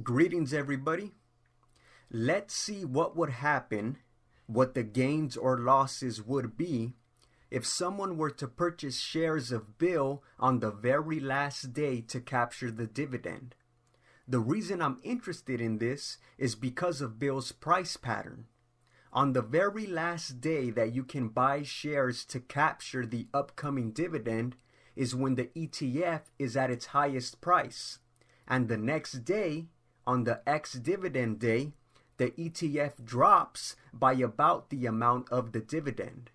Greetings, everybody. Let's see what would happen, what the gains or losses would be if someone were to purchase shares of BIL on the very last day to capture the dividend. The reason I'm interested in this is because of BIL's price pattern. On the very last day that you can buy shares to capture the upcoming dividend is when the ETF is at its highest price, and the next day, on the ex-dividend day, the ETF drops by about the amount of the dividend.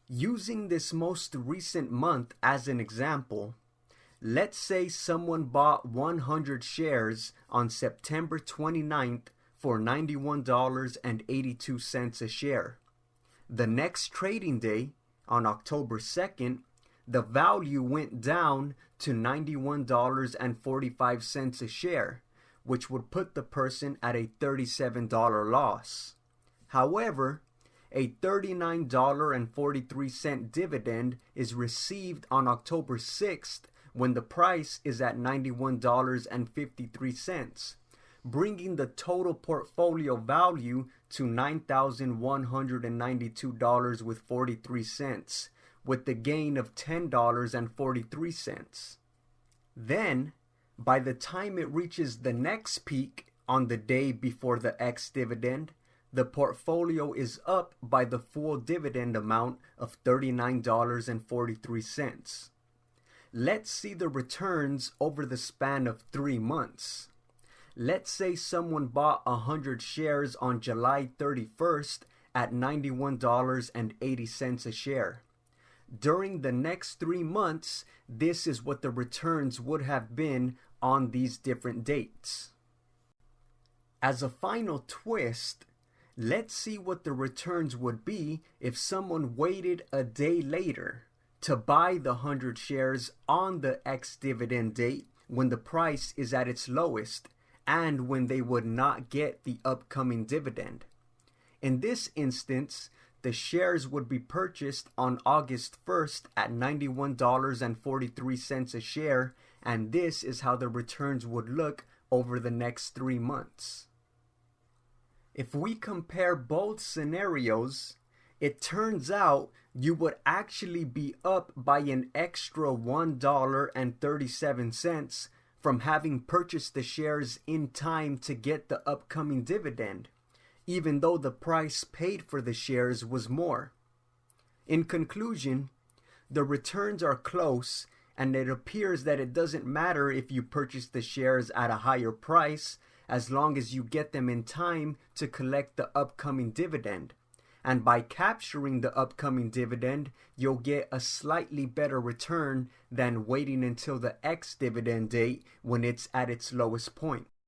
Using this most recent month as an example, let's say someone bought 100 shares on September 29th for $91.82 a share. The next trading day, on October 2nd, the value went down to $91.45 a share, which would put the person at a $37 loss. However, a $39.43 dividend is received on October 6th when the price is at $91.53, bringing the total portfolio value to $9,192.43, with the gain of $10.43. Then, by the time it reaches the next peak on the day before the ex-dividend, the portfolio is up by the full dividend amount of $39.43. Let's see the returns over the span of 3 months. Let's say someone bought 100 shares on July 31st at $91.80 a share. During the next 3 months, this is what the returns would have been on these different dates. As a final twist, let's see what the returns would be if someone waited a day later to buy the 100 shares on the ex-dividend date when the price is at its lowest and when they would not get the upcoming dividend. In this instance, the shares would be purchased on August 1st at $91.43 a share, and this is how the returns would look over the next 3 months. If we compare both scenarios, it turns out you would actually be up by an extra $1.37 from having purchased the shares in time to get the upcoming dividend, even though the price paid for the shares was more. In conclusion, the returns are close, and it appears that it doesn't matter if you purchase the shares at a higher price as long as you get them in time to collect the upcoming dividend. And by capturing the upcoming dividend, you'll get a slightly better return than waiting until the ex-dividend date when it's at its lowest point.